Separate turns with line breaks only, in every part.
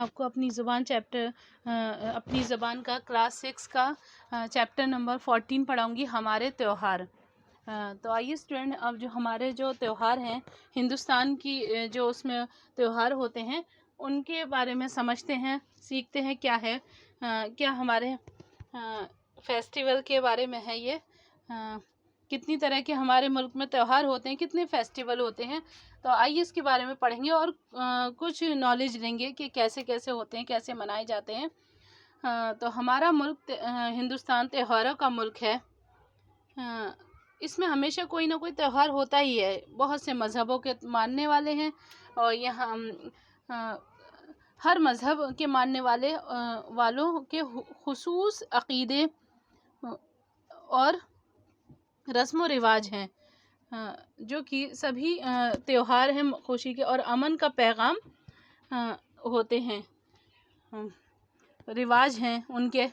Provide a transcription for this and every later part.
آپ کو اپنی زبان کا کلاس 6 کا چیپٹر نمبر 14 پڑھاؤں گی، ہمارے تہوار۔ تو آئیے اسٹوڈنٹ، اب جو ہمارے تہوار ہیں ہندوستان کی، جو اس میں تہوار ہوتے ہیں ان کے بارے میں سمجھتے ہیں، سیکھتے ہیں کیا ہے، کیا ہمارے فیسٹیول کے بارے میں ہے، یہ کتنی طرح کے ہمارے ملک میں تہوار ہوتے ہیں، کتنے فیسٹیول ہوتے ہیں۔ تو آئیے اس کے بارے میں پڑھیں گے اور کچھ نالج لیں گے کہ کیسے کیسے ہوتے ہیں، کیسے منائے جاتے ہیں۔ تو ہمارا ملک ہندوستان تہواروں کا ملک ہے۔ اس میں ہمیشہ کوئی نہ کوئی تہوار ہوتا ہی ہے۔ بہت سے مذہبوں کے ماننے والے ہیں اور یہاں ہر مذہب کے ماننے والوں کے خصوص عقیدے اور رسم و رواج ہیں، جو کہ سبھی تہوار ہیں خوشی کے اور امن کا پیغام ہوتے ہیں، رواج ہیں ان کے۔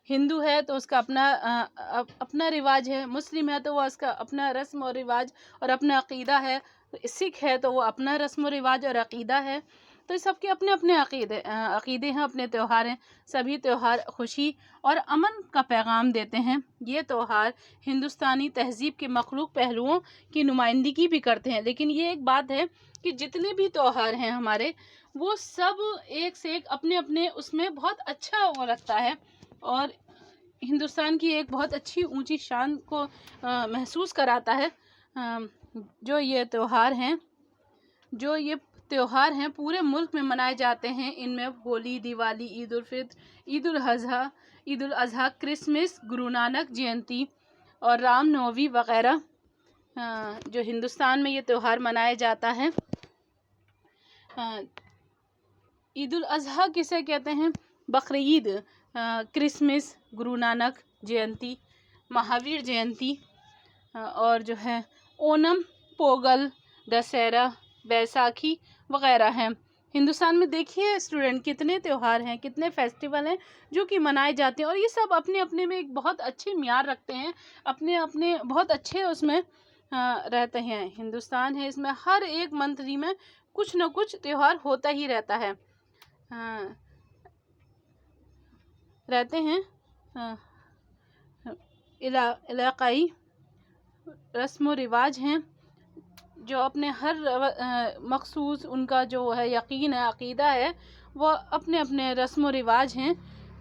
ہندو ہے تو اس کا اپنا رواج ہے، مسلم ہے تو وہ اس کا اپنا رسم و رواج اور اپنا عقیدہ ہے، سکھ ہے تو وہ اپنا رسم و رواج اور عقیدہ ہے۔ تو سب کے اپنے اپنے عقیدے ہیں، اپنے تہوار ہیں۔ سبھی تہوار خوشی اور امن کا پیغام دیتے ہیں۔ یہ تہوار ہندوستانی تہذیب کے مخلوق پہلوؤں کی نمائندگی بھی کرتے ہیں، لیکن یہ ایک بات ہے کہ جتنے بھی تہوار ہیں ہمارے، وہ سب ایک سے ایک اپنے اپنے اس میں بہت اچھا وہ رکھتا ہے اور ہندوستان کی ایک بہت اچھی اونچی شان کو محسوس کراتا ہے۔ جو یہ تہوار ہیں پورے ملک میں منائے جاتے ہیں۔ ان میں ہولی، دیوالی، عید الفطر، عید الاضحیٰ، کرسمس، گرو نانک جینتی اور رام نومی وغیرہ جو ہندوستان میں یہ تہوار منایا جاتا ہے۔ عید الاضحیٰ کسے کہتے ہیں؟ بقرعید، کرسمس، گرو نانک جینتی، مہاویر جینتی اور جو ہے اونم، پوگل، دسہرہ، بیساکھی وغیرہ ہیں۔ ہندوستان میں دیکھیے اسٹوڈنٹ کتنے تہوار ہیں، کتنے فیسٹیول ہیں جو کہ منائے جاتے ہیں، اور یہ سب اپنے اپنے میں ایک بہت اچھے معیار رکھتے ہیں، اپنے اپنے بہت اچھے اس میں رہتے ہیں۔ ہندوستان ہے، اس میں ہر ایک منتری میں کچھ نہ کچھ تہوار ہوتا ہی رہتا ہے، رہتے ہیں۔ علاقائی رسم و رواج ہیں جو اپنے ہر مخصوص ان کا جو ہے یقین ہے، عقیدہ ہے، وہ اپنے اپنے رسم و رواج ہیں،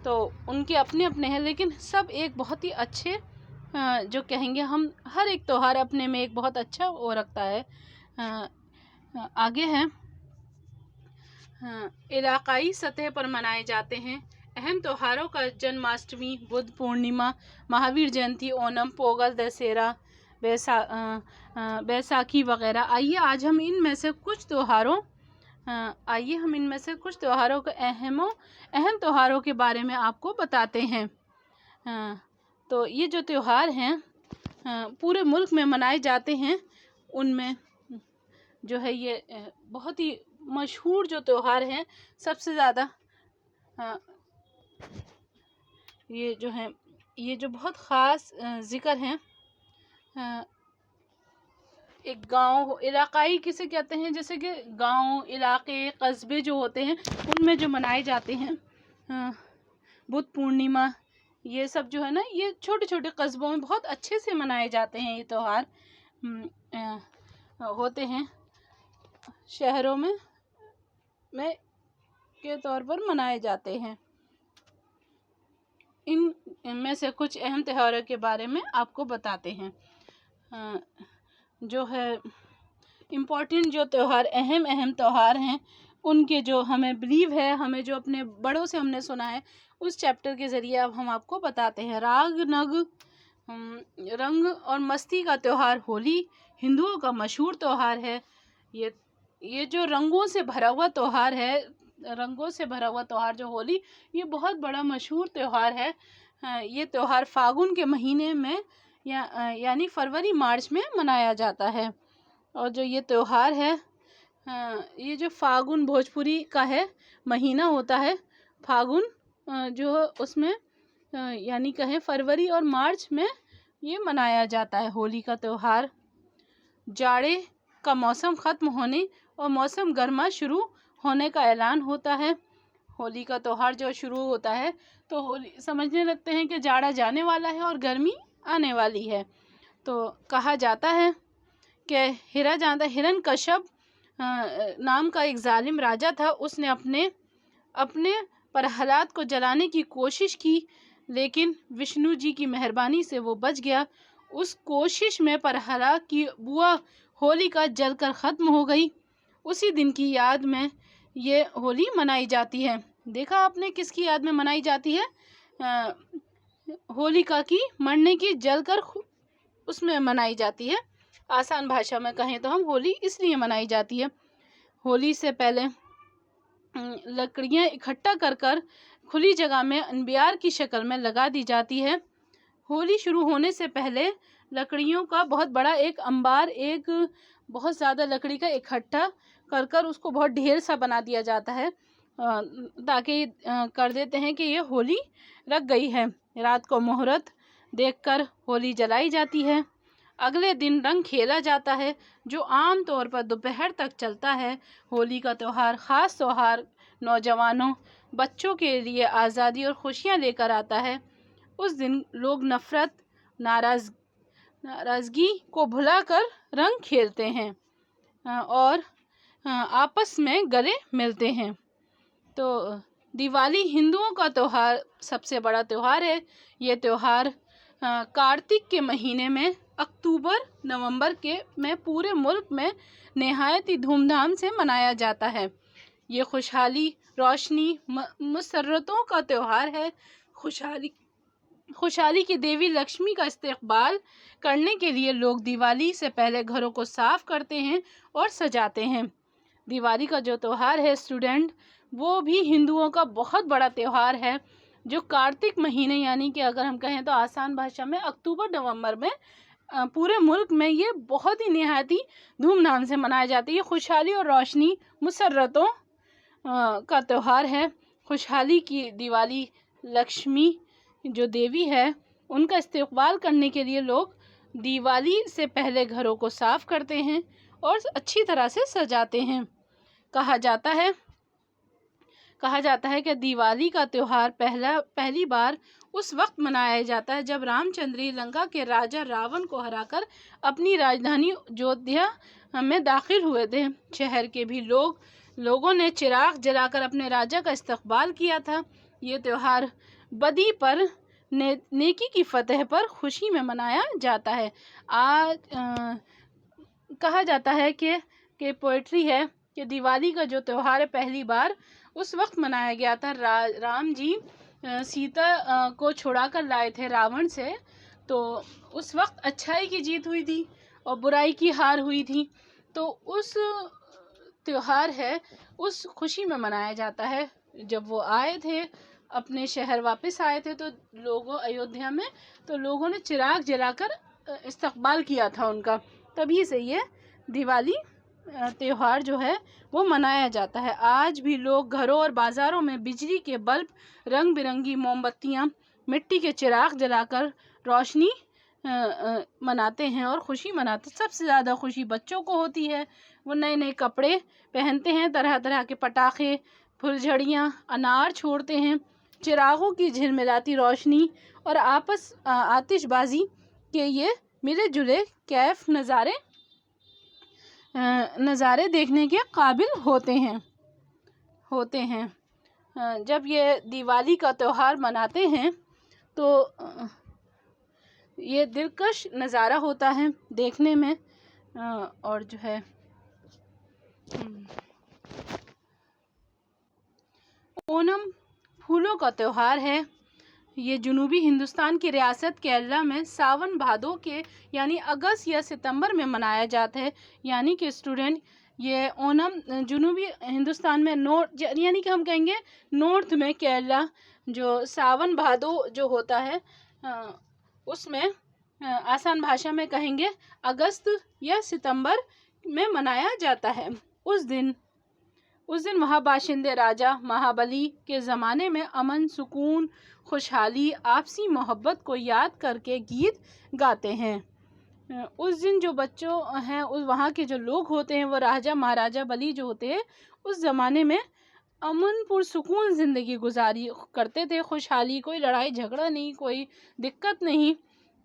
تو ان کے اپنے اپنے ہیں، لیکن سب ایک بہت ہی اچھے جو کہیں گے ہم، ہر ایک تہوار اپنے میں ایک بہت اچھا وہ رکھتا ہے۔ آگے ہیں علاقائی سطح پر منائے جاتے ہیں اہم تہواروں کا جنماشٹمی، بدھ پورنیما، مہاویر جینتی، اونم، پوگل، دسہرہ، بیساکھی وغیرہ۔ آئیے ہم ان میں سے کچھ تہواروں کے اہم تہواروں کے بارے میں آپ کو بتاتے ہیں۔ تو یہ جو تہوار ہیں پورے ملک میں منائے جاتے ہیں، ان میں جو ہے یہ بہت ہی مشہور جو تہوار ہیں، سب سے زیادہ یہ جو بہت خاص ذکر ہیں، ایک گاؤں علاقائی کسے کہتے ہیں، جیسے کہ گاؤں، علاقے، قصبے جو ہوتے ہیں ان میں جو منائے جاتے ہیں۔ بدھ پورنیما، یہ سب جو ہے نا، یہ چھوٹے چھوٹے قصبوں میں بہت اچھے سے منائے جاتے ہیں۔ یہ تہوار ہوتے ہیں شہروں میں کے طور پر منائے جاتے ہیں۔ ان میں سے کچھ اہم تہواروں کے بارے میں آپ کو بتاتے ہیں۔ جو ہے امپورٹنٹ جو تہوار، اہم تہوار ہیں، ان کے جو ہمیں بلیو ہے، ہمیں جو اپنے بڑوں سے ہم نے سنا ہے، اس چیپٹر کے ذریعے اب ہم آپ کو بتاتے ہیں۔ رنگ اور مستی کا تہوار ہولی ہندوؤں کا مشہور تہوار ہے۔ یہ جو رنگوں سے بھرا ہوا تہوار جو ہولی، یہ بہت بڑا مشہور تہوار ہے۔ یہ تہوار فاگن کے مہینے میں یعنی فروری مارچ میں منایا جاتا ہے۔ اور جو یہ تہوار ہے، یہ جو فاگن بھوجپوری کا ہے مہینہ ہوتا ہے، فاگن جو اس میں یعنی کہیں فروری اور مارچ میں یہ منایا جاتا ہے ہولی کا تہوار۔ جاڑے کا موسم ختم ہونے اور موسم گرما شروع ہونے کا اعلان ہوتا ہے۔ ہولی کا تہوار جو شروع ہوتا ہے تو ہولی سمجھنے لگتے ہیں کہ جاڑا جانے والا ہے اور گرمی آنے والی ہے۔ تو کہا جاتا ہے کہ ہرن کشب نام کا ایک ظالم راجا تھا، اس نے اپنے پرہلاد کو جلانے کی کوشش کی، لیکن وشنو جی کی مہربانی سے وہ بچ گیا۔ اس کوشش میں پرہلاد کی بوا ہولکا جل کر ختم ہو گئی۔ اسی دن کی یاد میں یہ ہولی منائی جاتی ہے۔ دیکھا آپ نے کس کی یاد میں منائی جاتی ہے؟ ہولکا کی مرنے کی، جل کر اس میں منائی جاتی ہے۔ آسان بھاشا میں کہیں تو ہم ہولی اس لیے منائی جاتی ہے۔ ہولی سے پہلے لکڑیاں اکٹھا کر کھلی جگہ میں انبیار کی شکل میں لگا دی جاتی ہے۔ ہولی شروع ہونے سے پہلے لکڑیوں کا بہت بڑا ایک انبار، ایک بہت زیادہ لکڑی کا اکٹھا کر اس کو بہت ڈھیر سا بنا دیا جاتا ہے، تاکہ کر دیتے ہیں کہ یہ ہولی رکھ گئی ہے۔ رات کو مہورت دیکھ کر ہولی جلائی جاتی ہے۔ اگلے دن رنگ کھیلا جاتا ہے، جو عام طور پر دوپہر تک چلتا ہے۔ ہولی کا تہوار خاص طور نوجوانوں، بچوں کے لیے آزادی اور خوشیاں لے کر آتا ہے۔ اس دن لوگ نفرت، ناراضگی کو بھلا کر رنگ کھیلتے ہیں اور آپس میں گلے ملتے ہیں۔ تو دیوالی ہندوؤں کا تہوار سب سے بڑا تہوار ہے۔ یہ تہوار کارتک کے مہینے میں اکتوبر نومبر میں پورے ملک میں نہایت ہی دھوم دھام سے منایا جاتا ہے۔ یہ خوشحالی، روشنی، مسرتوں کا تہوار ہے۔ خوشحالی کی دیوی لکشمی کا استقبال کرنے کے لیے لوگ دیوالی سے پہلے گھروں کو صاف کرتے ہیں اور سجاتے ہیں۔ دیوالی کا جو تہوار ہے اسٹوڈنٹ، وہ بھی ہندوؤں کا بہت بڑا تہوار ہے، جو کارتک مہینے یعنی کہ اگر ہم کہیں تو آسان بھاشا میں اکتوبر نومبر میں پورے ملک میں یہ بہت ہی نہایت ہی دھوم دھام سے منایا جاتا ہے۔ یہ خوشحالی اور روشنی، مسرتوں کا تہوار ہے۔ خوشحالی کی دیوالی لکشمی جو دیوی ہے، ان کا استقبال کرنے کے لیے لوگ دیوالی سے پہلے گھروں کو صاف کرتے ہیں اور اچھی طرح سے سجاتے ہیں۔ کہا جاتا ہے کہ دیوالی کا تہوار پہلی بار اس وقت منایا جاتا ہے جب رام چندر لنکا کے راجا راون کو ہرا کر اپنی راجدھانی اجودھیا میں داخل ہوئے تھے۔ شہر کے بھی لوگوں نے چراغ جلا کر اپنے راجا کا استقبال کیا تھا۔ یہ تہوار بدی پر نیکی کی فتح پر خوشی میں منایا جاتا ہے۔ کہا جاتا ہے کہ پوئٹری ہے کہ دیوالی کا جو تہوار ہے پہلی بار اس وقت منایا گیا تھا، رام جی سیتا کو چھڑا کر لائے تھے راون سے، تو اس وقت اچھائی کی جیت ہوئی تھی اور برائی کی ہار ہوئی تھی۔ تو اس تہوار ہے، اس خوشی میں منایا جاتا ہے۔ جب وہ آئے تھے اپنے شہر واپس آئے تھے تو ایودھیا میں تو لوگوں نے چراغ جلا کر استقبال کیا تھا ان کا، تبھی سے یہ دیوالی تہوار جو ہے وہ منایا جاتا ہے۔ آج بھی لوگ گھروں اور بازاروں میں بجلی کے بلب، رنگ برنگی موم بتیاں، مٹی کے چراغ جلا کر روشنی مناتے ہیں اور خوشی مناتے ہیں۔ سب سے زیادہ خوشی بچوں کو ہوتی ہے، وہ نئے نئے کپڑے پہنتے ہیں، طرح طرح کے پٹاخے، پھلجھڑیاں، انار چھوڑتے ہیں، چراغوں کی جھلملاتی روشنی اور آتش بازی کے یہ ملے جلے کیف نظارے دیکھنے کے قابل ہوتے ہیں۔ جب یہ دیوالی کا تہوار مناتے ہیں تو یہ دلکش نظارہ ہوتا ہے دیکھنے میں، اور جو ہے اونم پھولوں کا تہوار ہے۔ یہ جنوبی ہندوستان کی ریاست کیرلا میں ساون بھادو کے یعنی اگست یا ستمبر میں منایا جاتا ہے۔ یعنی کہ اسٹوڈنٹ یہ اونم جنوبی ہندوستان میں یعنی کہ ہم کہیں گے نارتھ میں کیرلا جو ساون بھادو جو ہوتا ہے اس میں آسان بھاشا میں کہیں گے اگست یا ستمبر میں منایا جاتا ہے۔ اس دن وہاں باشندے راجا مہابلی کے زمانے میں امن، سکون، خوشحالی، آپسی محبت کو یاد کر کے گیت گاتے ہیں۔ اس دن جو بچوں ہیں وہاں کے جو لوگ ہوتے ہیں وہ راجہ مہاراجہ بلی جو ہوتے ہیں اس زمانے میں امن پرسکون زندگی گزاری کرتے تھے، خوشحالی، کوئی لڑائی جھگڑا نہیں، کوئی دقت نہیں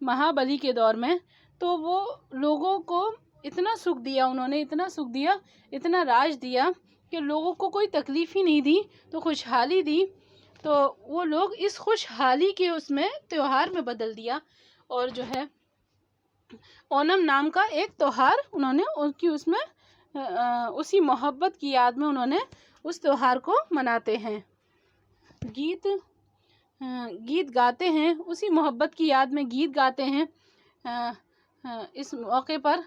مہابلی کے دور میں۔ تو وہ لوگوں کو اتنا سکھ دیا، انہوں نے اتنا سکھ دیا، اتنا راج دیا کہ لوگوں کو کوئی تکلیف ہی نہیں دی، تو خوشحالی دی۔ تو وہ لوگ اس خوشحالی کے اس میں تہوار میں بدل دیا، اور جو ہے اونم نام کا ایک تہوار انہوں نے ان کی اس میں اسی محبت کی یاد میں انہوں نے اس تہوار کو مناتے ہیں۔ گیت گاتے ہیں، اسی محبت کی یاد میں گیت گاتے ہیں۔ اس موقع پر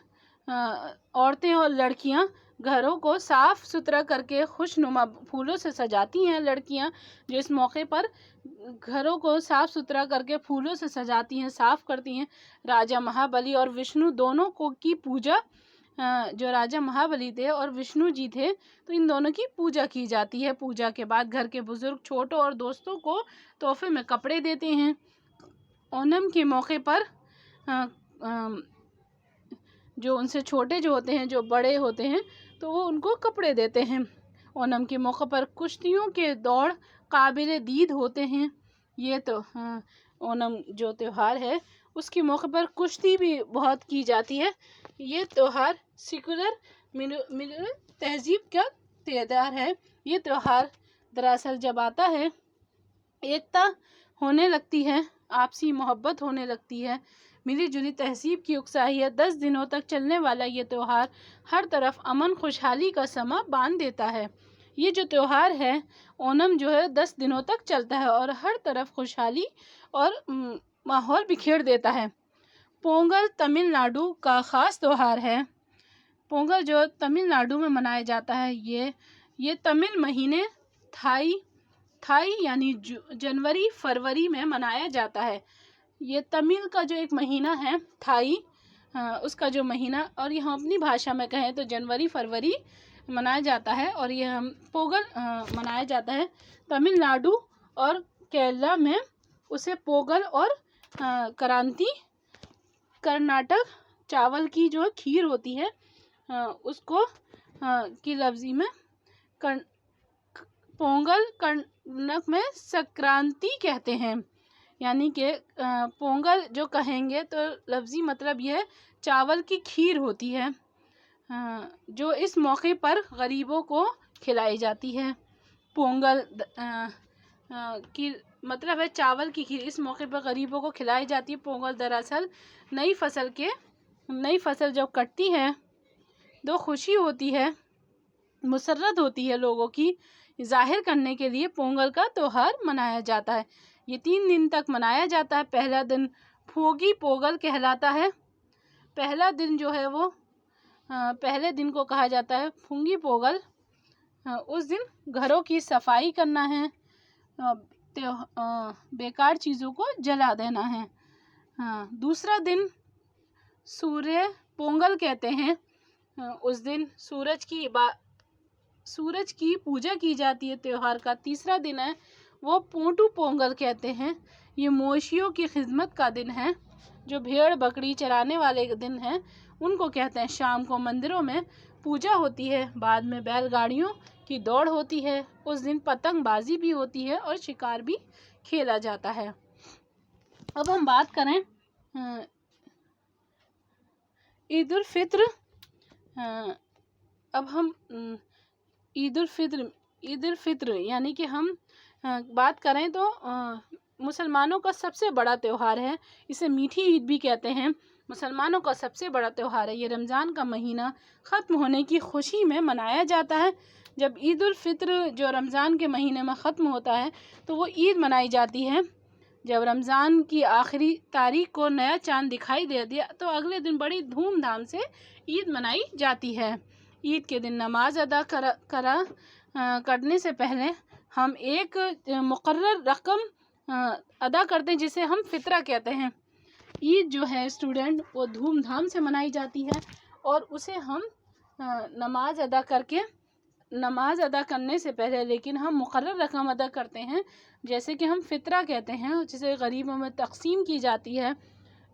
عورتیں اور لڑکیاں گھروں کو صاف ستھرا کر کے خوشنما پھولوں سے سجاتی ہیں۔ لڑکیاں جو اس موقع پر گھروں کو صاف ستھرا کر کے پھولوں سے سجاتی ہیں، صاف کرتی ہیں۔ راجہ مہابلی اور وشنو دونوں کو کی پوجا، جو راجہ مہابلی تھے اور وشنو جی تھے، تو ان دونوں کی پوجا کی جاتی ہے۔ پوجا کے بعد گھر کے بزرگ چھوٹوں اور دوستوں کو تحفے میں کپڑے دیتے ہیں۔ اونم کے موقع پر جو ان سے چھوٹے جو ہوتے ہیں، جو بڑے ہوتے ہیں، تو وہ ان کو کپڑے دیتے ہیں۔ اونم کے موقع پر کشتیوں کے دوڑ قابل دید ہوتے ہیں۔ یہ تو اونم جو تہوار ہے اس کے موقع پر کشتی بھی بہت کی جاتی ہے۔ یہ تہوار سیکولر ملل تہذیب کا تہوار ہے۔ یہ تہوار دراصل جب آتا ہے ایکتا ہونے لگتی ہے، آپسی محبت ہونے لگتی ہے، ملی جلی تہذیب کی اکسائی ہے۔ 10 دنوں تک چلنے والا یہ تہوار ہر طرف امن خوشحالی کا سما باندھ دیتا ہے۔ یہ جو تہوار ہے اونم جو ہے 10 دنوں تک چلتا ہے اور ہر طرف خوشحالی اور ماحول بکھیر دیتا ہے۔ پونگل تمل ناڈو کا خاص تہوار ہے۔ پونگل جو تمل ناڈو میں منایا جاتا ہے، یہ تمل مہینے تھائی یعنی جنوری فروری میں منایا جاتا ہے۔ یہ تمل کا جو ایک مہینہ ہے تھائی، اس کا جو مہینہ، اور یہ ہم اپنی بھاشا میں کہیں تو جنوری فروری منایا جاتا ہے، اور یہ ہم پوگل منایا جاتا ہے۔ تمل ناڈو اور کیرلا میں اسے پوگل اور کرانتی، کرناٹک چاول کی جو کھیر ہوتی ہے اس کو کی لفظی میں پونگل، کرناٹک میں سکرانتی کہتے ہیں۔ یعنی کہ پونگل جو کہیں گے تو لفظی مطلب یہ چاول کی کھیر ہوتی ہے، جو اس موقع پر غریبوں کو کھلائی جاتی ہے۔ پونگل کی مطلب ہے چاول کی کھیر، اس موقع پر غریبوں کو کھلائی جاتی ہے۔ پونگل دراصل نئی فصل جب کٹتی ہے تو خوشی ہوتی ہے، مسرت ہوتی ہے لوگوں کی، ظاہر کرنے کے لیے پونگل کا تہوار منایا جاتا ہے۔ یہ 3 دن تک منایا جاتا ہے۔ پہلا دن بھوگی پوگل کہلاتا ہے۔ پہلا دن جو ہے وہ پہلے دن کو کہا جاتا ہے بھونگی پوگل۔ اس دن گھروں کی صفائی کرنا ہے، بیکار چیزوں کو جلا دینا ہے۔ دوسرا دن سوریہ پونگل کہتے ہیں۔ اس دن سورج کی پوجا کی جاتی ہے تہوار کا۔ تیسرا دن ہے وہ پونٹو پونگل کہتے ہیں۔ یہ مویشیوں کی خدمت کا دن ہے، جو بھیڑ بکری چرانے والے دن ہیں ان کو کہتے ہیں۔ شام کو مندروں میں پوجا ہوتی ہے، بعد میں بیل گاڑیوں کی دوڑ ہوتی ہے۔ اس دن پتنگ بازی بھی ہوتی ہے اور شکار بھی کھیلا جاتا ہے۔ اب ہم بات کریں عید الفطر۔ اب ہم عید الفطر یعنی کہ ہم بات کریں تو مسلمانوں کا سب سے بڑا تہوار ہے، اسے میٹھی عید بھی کہتے ہیں۔ مسلمانوں کا سب سے بڑا تہوار ہے۔ یہ رمضان کا مہینہ ختم ہونے کی خوشی میں منایا جاتا ہے۔ جب عید الفطر جو رمضان کے مہینے میں ختم ہوتا ہے تو وہ عید منائی جاتی ہے۔ جب رمضان کی آخری تاریخ کو نیا چاند دکھائی دے دیا تو اگلے دن بڑی دھوم دھام سے عید منائی جاتی ہے۔ عید کے دن نماز ادا کرنے سے پہلے ہم ایک مقرر رقم ادا کرتے ہیں جسے ہم فطرہ کہتے ہیں۔ عید جو ہے اسٹوڈنٹ وہ دھوم دھام سے منائی جاتی ہے، اور اسے ہم نماز ادا کرنے سے پہلے لیکن ہم مقرر رقم ادا کرتے ہیں، جیسے کہ ہم فطرہ کہتے ہیں، جسے غریبوں میں تقسیم کی جاتی ہے۔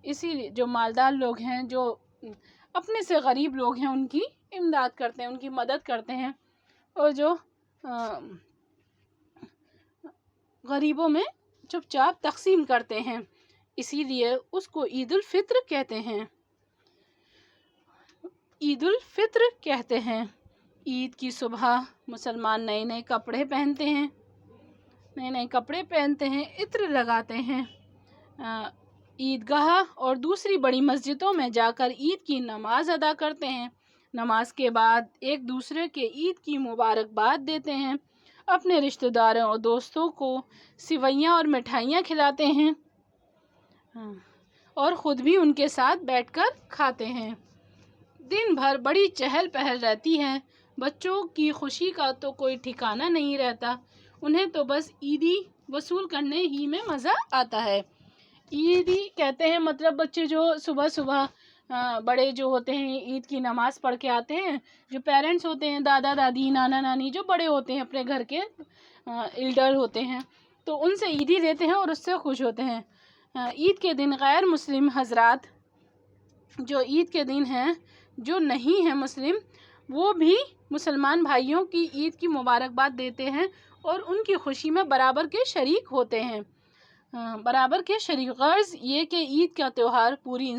اسی لیے جو مالدار لوگ ہیں، جو اپنے سے غریب لوگ ہیں، ان کی امداد کرتے ہیں، ان کی مدد کرتے ہیں، اور جو غریبوں میں چپ چاپ تقسیم کرتے ہیں، اسی لیے اس کو عید الفطر کہتے ہیں۔ عید الفطر کہتے ہیں۔ عید کی صبح مسلمان نئے نئے کپڑے پہنتے ہیں، عطر لگاتے ہیں، عیدگاہ اور دوسری بڑی مسجدوں میں جا کر عید کی نماز ادا کرتے ہیں۔ نماز کے بعد ایک دوسرے کے عید کی مبارکباد دیتے ہیں، اپنے رشتہ داروں اور دوستوں کو سوئیاں اور مٹھائیاں کھلاتے ہیں اور خود بھی ان کے ساتھ بیٹھ کر کھاتے ہیں۔ دن بھر بڑی چہل پہل رہتی ہے، بچوں کی خوشی کا تو کوئی ٹھکانہ نہیں رہتا، انہیں تو بس عیدی وصول کرنے ہی میں مزہ آتا ہے۔ عیدی کہتے ہیں مطلب بچے جو صبح صبح بڑے جو ہوتے ہیں عید کی نماز پڑھ کے آتے ہیں، جو پیرنٹس ہوتے ہیں، دادا دادی، نانا نانی، جو بڑے ہوتے ہیں اپنے گھر کے ایلڈر ہوتے ہیں، تو ان سے عیدی لیتے ہیں اور اس سے خوش ہوتے ہیں۔ عید کے دن غیر مسلم حضرات جو عید کے دن ہیں، جو نہیں ہیں مسلم، وہ بھی مسلمان بھائیوں کی عید کی مبارکباد دیتے ہیں اور ان کی خوشی میں برابر کے شریک ہوتے ہیں۔ غرض یہ کہ عید کا تہوار پوری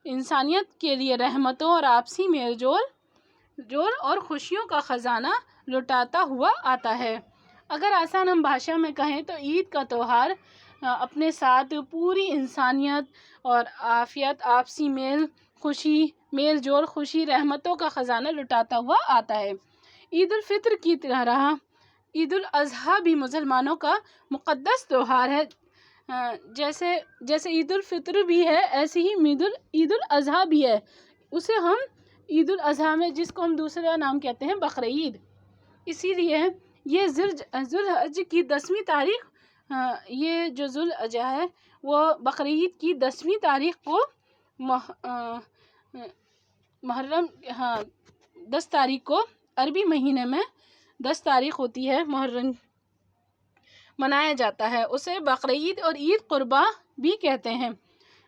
انسانیت کے لیے رحمتوں اور آپسی میل جول اور خوشیوں کا خزانہ لٹاتا ہوا آتا ہے۔ اگر آسان ہم بھاشا میں کہیں تو عید کا تہوار اپنے ساتھ پوری انسانیت اور عافیت، آپسی میل جول، خوشی، رحمتوں کا خزانہ لٹاتا ہوا آتا ہے۔ عید الفطر کی طرح عید الاضحیٰ بھی مسلمانوں کا مقدس تہوار ہے۔ جیسے عید الفطر بھی ہے، ایسے ہی عید الاضحیٰ بھی ہے۔ اسے ہم عید الاضحیٰ میں جس کو ہم دوسرا نام کہتے ہیں بقرعید، اسی لیے یہ ذوالحج کی 10ویں تاریخ، یہ جو ذوالحج ہے وہ بقرعید کی 10ویں تاریخ کو محرم 10 تاریخ کو عربی مہینے میں 10 تاریخ ہوتی ہے محرم، منایا جاتا ہے۔ اسے بقرعید اور عید قربا بھی کہتے ہیں،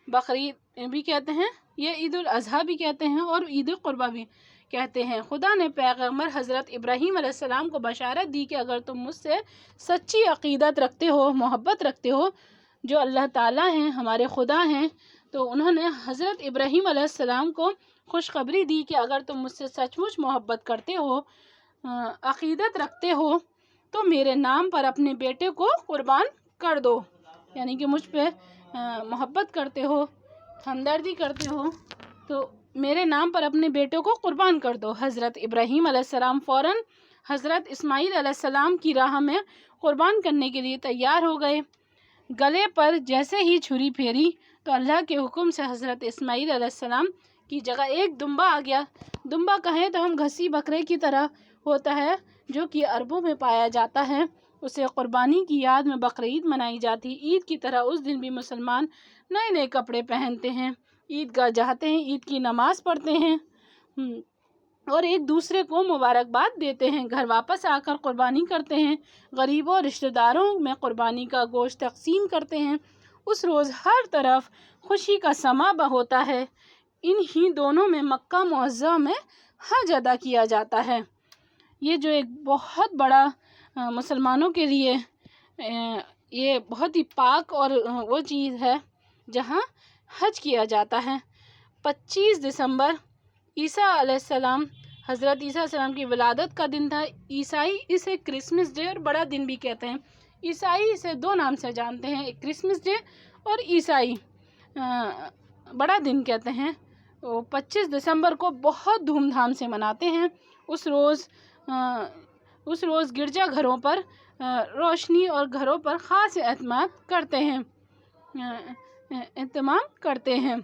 بقرعید بھی کہتے ہیں، یہ عید الاضحیٰ بھی کہتے ہیں اور عید قربا بھی کہتے ہیں۔ خدا نے پیغمبر حضرت ابراہیم علیہ السلام کو بشارت دی کہ اگر تم مجھ سے سچی عقیدت رکھتے ہو، محبت رکھتے ہو، جو اللہ تعالیٰ ہیں، ہمارے خدا ہیں، تو انہوں نے حضرت ابراہیم علیہ السلام کو خوشخبری دی کہ اگر تم مجھ سے سچ مچ محبت کرتے ہو، عقیدت رکھتے ہو، تو میرے نام پر اپنے بیٹے کو قربان کر دو، یعنی کہ مجھ پہ محبت کرتے ہو، ہمدردی کرتے ہو، تو میرے نام پر اپنے بیٹے کو قربان کر دو۔ حضرت ابراہیم علیہ السلام فوراً حضرت اسماعیل علیہ السلام کی راہ میں قربان کرنے کے لیے تیار ہو گئے۔ گلے پر جیسے ہی چھری پھیری تو اللہ کے حکم سے حضرت اسماعیل علیہ السلام کی جگہ ایک دمبا آ گیا۔ دمبا کہیں تو ہم گھسی بکرے کی طرح ہوتا ہے جو کہ عربوں میں پایا جاتا ہے، اسے قربانی کی یاد میں بقرعید منائی جاتی۔ عید کی طرح اس دن بھی مسلمان نئے نئے کپڑے پہنتے ہیں، عیدگاہ جاتے ہیں، عید کی نماز پڑھتے ہیں اور ایک دوسرے کو مبارکباد دیتے ہیں۔ گھر واپس آ کر قربانی کرتے ہیں، غریبوں اور رشتہ داروں میں قربانی کا گوشت تقسیم کرتے ہیں۔ اس روز ہر طرف خوشی کا سماں ہوتا ہے۔ انہی دونوں میں مکہ معظمہ میں حج ادا کیا جاتا ہے۔ یہ جو ایک بہت بڑا مسلمانوں کے لیے یہ بہت ہی پاک اور وہ چیز ہے جہاں حج کیا جاتا ہے۔ 25 دسمبر عیسیٰ علیہ السلام، حضرت عیسیٰ علیہ السلام کی ولادت کا دن تھا۔ عیسائی اسے کرسمس ڈے اور بڑا دن بھی کہتے ہیں۔ عیسائی اسے 2 نام سے جانتے ہیں، ایک کرسمس ڈے اور عیسائی بڑا دن کہتے ہیں۔ 25 دسمبر کو بہت دھوم دھام سے مناتے ہیں۔ اس روز گرجا گھروں پر روشنی اور گھروں پر خاص اہتمام کرتے ہیں۔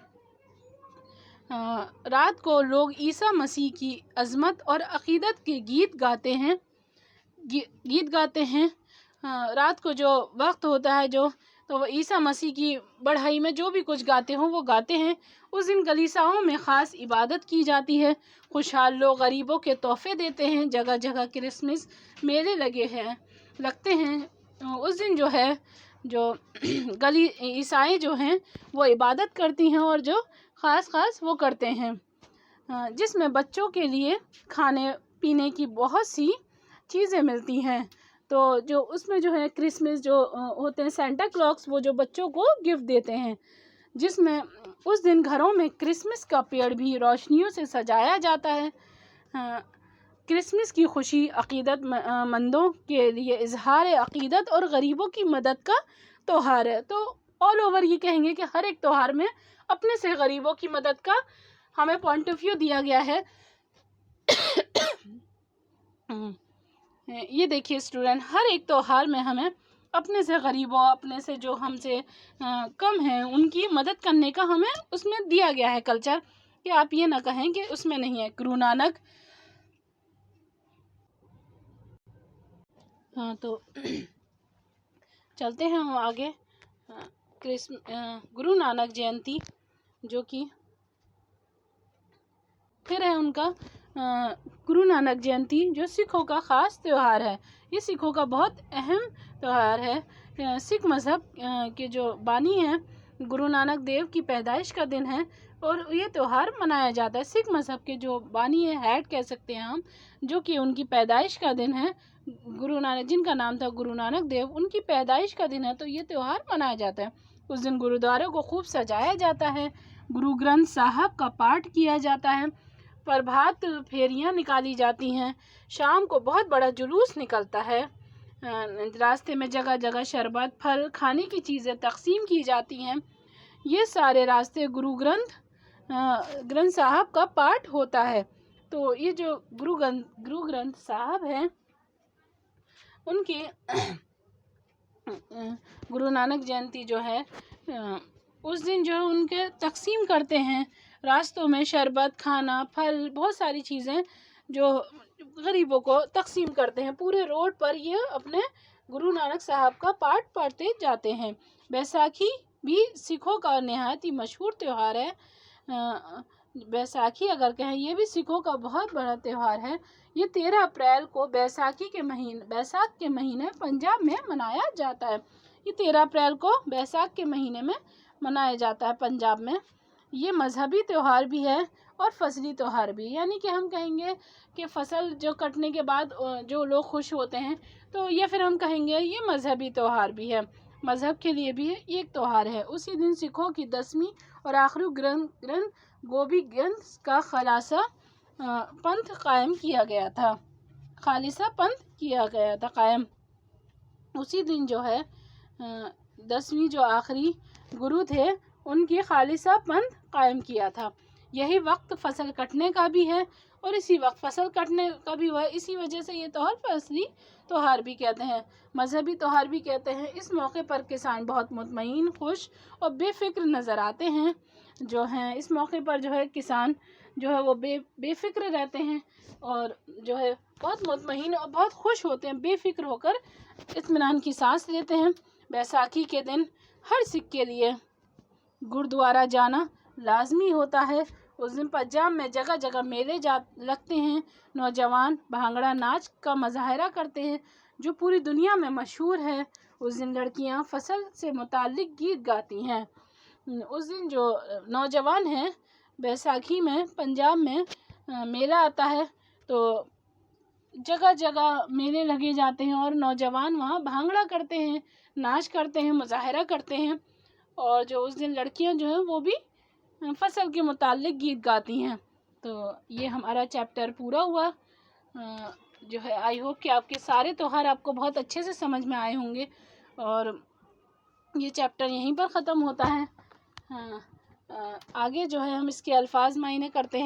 رات کو لوگ عیسیٰ مسیح کی عظمت اور عقیدت کے گیت گاتے ہیں۔ رات کو جو وقت ہوتا ہے تو وہ عیسیٰ مسیح کی بڑھائی میں جو بھی کچھ گاتے ہوں وہ گاتے ہیں۔ اس دن کلیساؤں میں خاص عبادت کی جاتی ہے۔ خوشحال لوگ غریبوں کے تحفے دیتے ہیں۔ جگہ جگہ کرسمس میلے لگتے ہیں۔ اس دن جو ہے جو گلی عیسائی جو ہیں وہ عبادت کرتی ہیں اور جو خاص وہ کرتے ہیں، جس میں بچوں کے لیے کھانے پینے کی بہت سی چیزیں ملتی ہیں۔ تو جو اس میں جو ہے کرسمس جو ہوتے ہیں، سینٹا کلاکس وہ جو بچوں کو گفٹ دیتے ہیں، جس میں اس دن گھروں میں کرسمس کا پیڑ بھی روشنیوں سے سجایا جاتا ہے۔ کرسمس کی خوشی عقیدت مندوں کے لیے اظہار عقیدت اور غریبوں کی مدد کا تہوار ہے۔ تو آل اوور یہ کہیں گے کہ ہر ایک تہوار میں اپنے سے غریبوں کی مدد کا ہمیں پوائنٹ آف ویو دیا گیا ہے۔ یہ دیکھیے اسٹوڈنٹ، ہر ایک تہوار میں ہمیں اپنے سے غریبوں، اپنے سے جو ہم سے کم ہیں، ان کی مدد کرنے کا ہمیں اس میں دیا گیا ہے کلچر، کہ آپ یہ نہ کہیں کہ اس میں نہیں ہے۔ گرو نانک تو چلتے ہیں ہم آگے۔ گرو نانک جینتی جو کہ پھر ہے ان کا گرو نانک جینتی جو سکھوں کا خاص تہوار ہے۔ یہ سکھوں کا بہت اہم تہوار ہے۔ سکھ مذہب کے جو بانی ہیں گرو نانک دیو کی پیدائش کا دن ہے اور یہ تہوار منایا جاتا ہے۔ سکھ مذہب کے جو بانی ہے، ہیڈ کہہ سکتے ہیں ہم، جو کہ ان کی پیدائش کا دن ہے، گرو نانک جن کا نام تھا گرو نانک دیو، ان کی پیدائش کا دن ہے، تو یہ تہوار منایا جاتا ہے۔ اس دن گرودواروں کو خوب سجایا جاتا ہے، گرو گرنتھ صاحب کا پاٹھ کیا جاتا ہے، پربھات پھیریاں نکالی جاتی ہیں، شام کو بہت بڑا جلوس نکلتا ہے، راستے میں جگہ جگہ شربت، پھل، کھانے کی چیزیں تقسیم کی جاتی ہیں۔ یہ سارے راستے گرو گرنتھ صاحب کا پاٹھ ہوتا ہے۔ تو یہ جو گرو گرنتھ صاحب ہیں، ان کی گرو نانک جینتی جو ہے اس دن جو ان کے تقسیم کرتے ہیں، راستوں میں شربت، کھانا، پھل، بہت ساری چیزیں جو غریبوں کو تقسیم کرتے ہیں۔ پورے روڈ پر یہ اپنے گرو نانک صاحب کا پاٹھ پڑھتے جاتے ہیں۔ بیساکھی بھی سکھوں کا نہایت ہی مشہور تہوار ہے۔ بیساکھی اگر کہیں، یہ بھی سکھوں کا بہت بڑا تہوار ہے۔ یہ 13 اپریل کو بیساکھ کے مہینے پنجاب میں منایا جاتا ہے۔ یہ 13 اپریل کو بیساکھ کے مہینے میں منایا جاتا ہے پنجاب میں۔ یہ مذہبی تہوار بھی ہے اور فصلی تہوار بھی، یعنی کہ ہم کہیں گے کہ فصل جو کٹنے کے بعد جو لوگ خوش ہوتے ہیں، تو یہ پھر ہم کہیں گے یہ مذہبی تہوار بھی ہے، مذہب کے لیے بھی یہ ایک تہوار ہے۔ اسی دن سکھوں کی 10ویں اور آخری گرنتھ گوبند کا خالصہ پنتھ قائم کیا گیا تھا۔ قائم اسی دن جو ہے 10ویں جو آخری گرو تھے، ان کی خالصہ پنتھ قائم کیا تھا۔ یہی وقت فصل کٹنے کا بھی ہے اور اسی وقت فصل کٹنے کا بھی ہوا ہے، اسی وجہ سے یہ تہوار فصلی تہوار بھی کہتے ہیں، مذہبی تہوار بھی کہتے ہیں۔ اس موقع پر کسان بہت مطمئن، خوش اور بے فکر نظر آتے ہیں۔ جو ہیں اس موقع پر جو ہے کسان جو ہے وہ بے فکر رہتے ہیں اور جو ہے بہت مطمئن اور بہت خوش ہوتے ہیں، بے فکر ہو کر اطمینان کی سانس لیتے ہیں۔ بیساکھی کے دن ہر سکھ کے لیے گردوارہ جانا لازمی ہوتا ہے۔ اس دن پنجاب میں جگہ جگہ میلے لگتے ہیں، نوجوان بھانگڑا ناچ کا مظاہرہ کرتے ہیں جو پوری دنیا میں مشہور ہے۔ اس دن لڑکیاں فصل سے متعلق گیت گاتی ہیں۔ اس دن جو نوجوان ہیں، بیساکھی میں پنجاب میں میلہ آتا ہے، تو جگہ جگہ میلے لگے جاتے ہیں اور نوجوان وہاں بھانگڑا کرتے ہیں، ناچ کرتے ہیں، مظاہرہ کرتے ہیں، اور جو اس دن لڑکیاں جو ہیں وہ بھی فصل کے متعلق گیت گاتی ہیں۔ تو یہ ہمارا چیپٹر پورا ہوا۔ جو ہے آئی ہوپ کہ آپ کے سارے تہوار آپ کو بہت اچھے سے سمجھ میں آئے ہوں گے، اور یہ چیپٹر یہیں پر ختم ہوتا ہے۔ آگے جو ہے ہم اس کے الفاظ معینے کرتے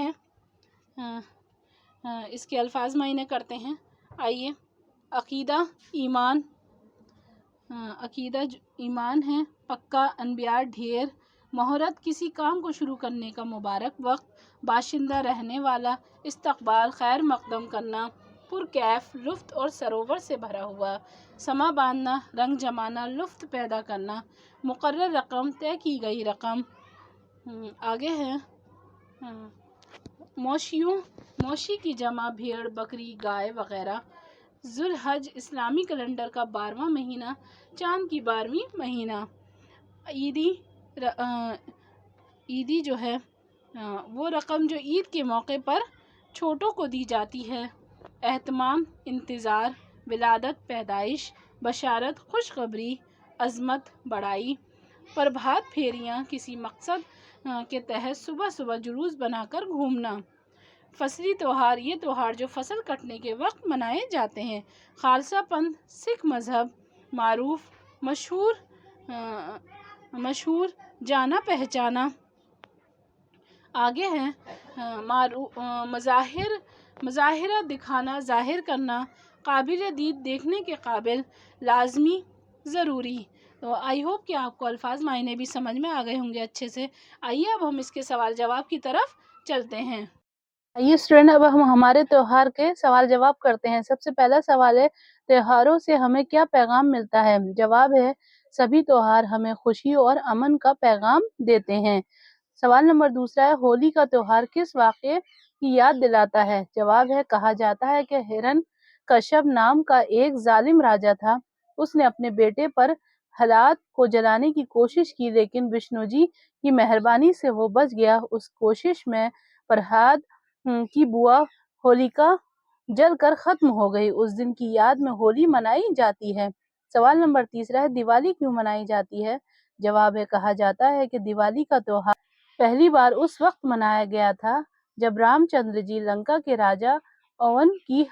ہیں۔ آئیے، عقیدہ ایمان ہے، پکا انبیاء ڈھیر، مہرت کسی کام کو شروع کرنے کا مبارک وقت، باشندہ رہنے والا، استقبال خیر مقدم کرنا، پرکیف لطف اور سرور سے بھرا ہوا، سما باندھنا رنگ جمانا لطف پیدا کرنا، مقرر رقم طے کی گئی رقم۔ آگے ہے موشی کی جمع بھیڑ، بکری، گائے وغیرہ، ذوالحج اسلامی کیلنڈر کا 12واں مہینہ، چاند کی 12ویں مہینہ۔ عیدی جو ہے وہ رقم جو عید کے موقع پر چھوٹوں کو دی جاتی ہے۔ اہتمام، انتظار، ولادت، پیدائش، بشارت، خوشخبری، عظمت، بڑائی، پربھات پھیریاں، کسی مقصد کے تحت صبح صبح جلوس بنا کر گھومنا۔ فصلی تہوار، یہ تہوار جو فصل کٹنے کے وقت منائے جاتے ہیں۔ خالصہ پنتھ، سکھ مذہب معروف، مشہور، جانا پہچانا۔ آگے ہے مظاہرہ دکھانا، ظاہر کرنا، قابل دید، دیکھنے کے قابل، لازمی، ضروری۔ تو آئی ہوپ کہ آپ کو الفاظ معنی بھی سمجھ میں آ گئے ہوں گے اچھے سے۔ آئیے اب ہم اس کے سوال جواب کی طرف چلتے ہیں۔ آئیے اسٹوڈنٹ، اب ہم ہمارے تہوار کے سوال جواب کرتے ہیں۔ سب سے پہلا سوال ہے، تہواروں سے ہمیں کیا پیغام ملتا ہے؟ جواب ہے، سبھی تہوار ہمیں خوشی اور امن کا پیغام دیتے ہیں۔ سوال نمبر دوسرا ہے، ہولی کا تہوار کس واقعے کی یاد دلاتا ہے؟ جواب ہے، کہا جاتا ہے کہ ہرن کشب نام کا ایک ظالم راجا تھا۔ اس نے اپنے بیٹے پر ہلاک کو جلانے کی کوشش کی، لیکن وشنو جی کی مہربانی سے وہ بچ گیا۔ اس کوشش میں پرہلاد کی بوا ہولیکا جل کر ختم ہو گئی۔ اس دن کی یاد میں ہولی منائی جاتی ہے۔ سوال نمبر تیسرا ہے، دیوالی کیوں منائی جاتی ہے؟ جواب ہے، کہا جاتا ہے کہ دیوالی کا تہوار پہلی بار اس وقت منایا گیا تھا جب رام چندر جی لنکا کے راجا اون کی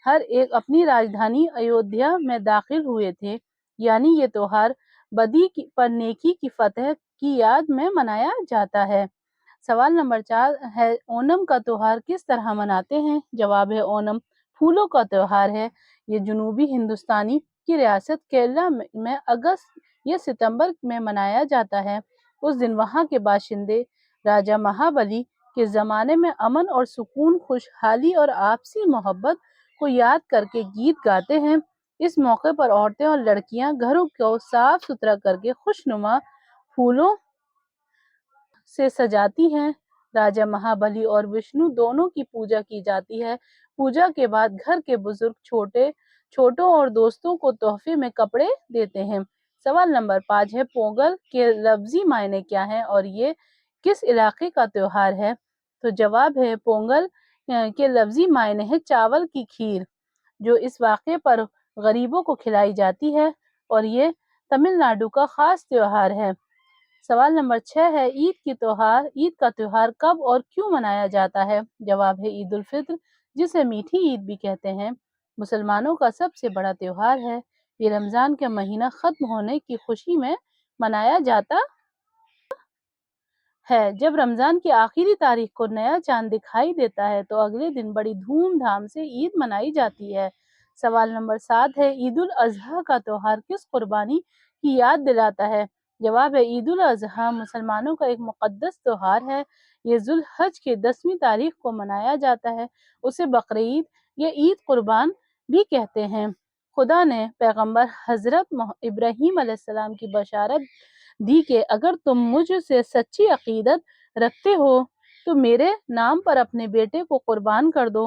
ہر ایک اپنی راجدھانی ایودھیا میں داخل ہوئے تھے، یعنی یہ تہوار بدی پر نیکی کی فتح کی یاد میں منایا جاتا ہے۔ سوال نمبر 4 ہے، اونم کا تہوار کس طرح مناتے ہیں؟ جواب ہے، اونم پھولوں کا تہوار ہے۔ یہ جنوبی ہندوستانی کی ریاست کیرلا میں اگست یا ستمبر میں منایا جاتا ہے۔ اس دن وہاں کے باشندے راجا مہابلی کے زمانے میں امن اور سکون، خوشحالی اور آپسی محبت کو یاد کر کے گیت گاتے ہیں۔ اس موقع پر عورتیں اور لڑکیاں گھروں کو صاف ستھرا کر کے خوشنما پھولوں سے سجاتی ہیں۔ راجا مہابلی اور وشنو دونوں کی پوجا کی جاتی ہے۔ پوجا کے بعد گھر کے بزرگ چھوٹوں اور دوستوں کو تحفے میں کپڑے دیتے ہیں۔ سوال نمبر 5 ہے، پونگل کے لفظی معنی کیا ہیں اور یہ کس علاقے کا تہوار ہے؟ تو جواب ہے، پونگل کے لفظی معنی ہے چاول کی کھیر، جو اس واقعے پر غریبوں کو کھلائی جاتی ہے، اور یہ تمل ناڈو کا خاص تہوار ہے۔ سوال نمبر 6 ہے، عید کا تہوار کب اور کیوں منایا جاتا ہے؟ جواب ہے، عید الفطر، جسے میٹھی عید بھی کہتے ہیں، مسلمانوں کا سب سے بڑا تہوار ہے۔ یہ رمضان کا مہینہ ختم ہونے کی خوشی میں منایا جاتا ہے۔ جب رمضان کی آخری تاریخ کو نیا چاند دکھائی دیتا ہے تو اگلے دن بڑی دھوم دھام سے عید منائی جاتی ہے۔ سوال نمبر 7 ہے، عید الاضحیٰ کا تہوار کس قربانی کی یاد دلاتا ہے؟ جواب ہے، عید الاضحیٰ مسلمانوں کا ایک مقدس تہوار ہے۔ یہ ذوالحج کے 10ویں تاریخ کو منایا جاتا ہے۔ اسے بقرعید یا عید قربان بھی کہتے ہیں۔ خدا نے پیغمبر حضرت ابراہیم علیہ السلام کی بشارت دی کہ اگر تم مجھ سے سچی عقیدت رکھتے ہو تو میرے نام پر اپنے بیٹے کو قربان کر دو۔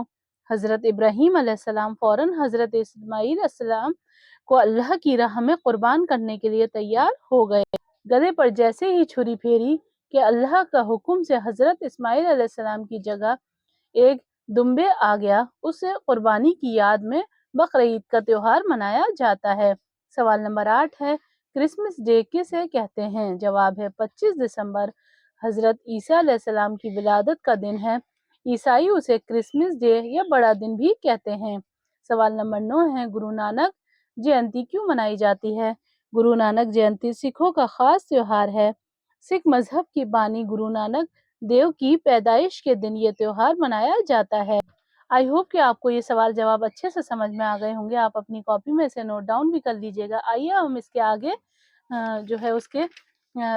حضرت ابراہیم علیہ السلام فوراً حضرت اسماعیل علیہ السلام کو اللہ کی راہ میں قربان کرنے کے لیے تیار ہو گئے۔ گدھے پر جیسے ہی چھری پھیری کہ اللہ کا حکم سے حضرت اسماعیل علیہ السلام کی جگہ ایک دمبے آ گیا۔ اس قربانی کی یاد میں بقرعید کا تہوار منایا جاتا ہے۔ سوال نمبر 8 ہے، کرسمس ڈے کسے کہتے ہیں؟ جواب ہے، 25 دسمبر حضرت عیسیٰ علیہ السلام کی ولادت کا دن ہے۔ عیسائی اسے کرسمس ڈے یا بڑا دن بھی کہتے ہیں۔ سوال نمبر 9 ہے، گرو نانک جینتی کیوں منائی جاتی ہے؟ گرو نانک جینتی سکھوں کا خاص تہوار ہے۔ سکھ مذہب کی بانی گرو نانک دیو کی پیدائش کے دن یہ تہوار منایا جاتا ہے۔ آئی ہوپ کہ آپ کو یہ سوال جواب اچھے سے سمجھ میں آ گئے ہوں گے۔ آپ اپنی کاپی میں سے نوٹ ڈاؤن بھی کر لیجئے گا۔ آئیے ہم اس کے آگے جو ہے اس کے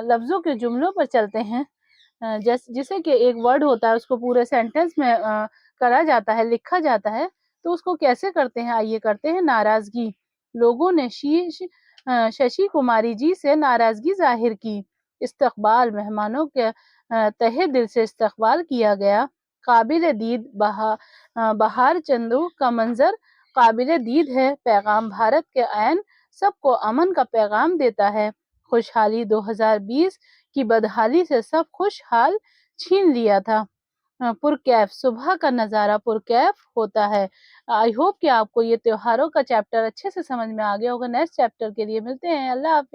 لفظوں کے جملوں پر چلتے ہیں۔ جیسے کہ ایک ورڈ ہوتا ہے، اس کو پورے سینٹنس میں کرا جاتا ہے، لکھا جاتا ہے، تو اس کو کیسے کرتے ہیں؟ آئیے کرتے ہیں۔ ناراضگی، لوگوں نے ششی کماری جی سے ناراضگی ظاہر کی۔ استقبال، مہمانوں کے تہہ دل سے استقبال کیا گیا۔ قابل دید، بہار چندو کا منظر قابل دید ہے، پیغام بھارت کے عین سب کو امن کا پیغام دیتا ہے۔ خوشحالی 2020 کی بدحالی سے سب خوشحال چھین لیا تھا۔ پرکیف، صبح کا نظارہ پرکیف ہوتا ہے۔ آئی ہوپ کہ آپ کو یہ تیوہاروں کا چیپٹر اچھے سے سمجھ میں آ گیا ہوگا۔ نیکسٹ چیپٹر کے لیے ملتے ہیں۔ اللہ حافظ۔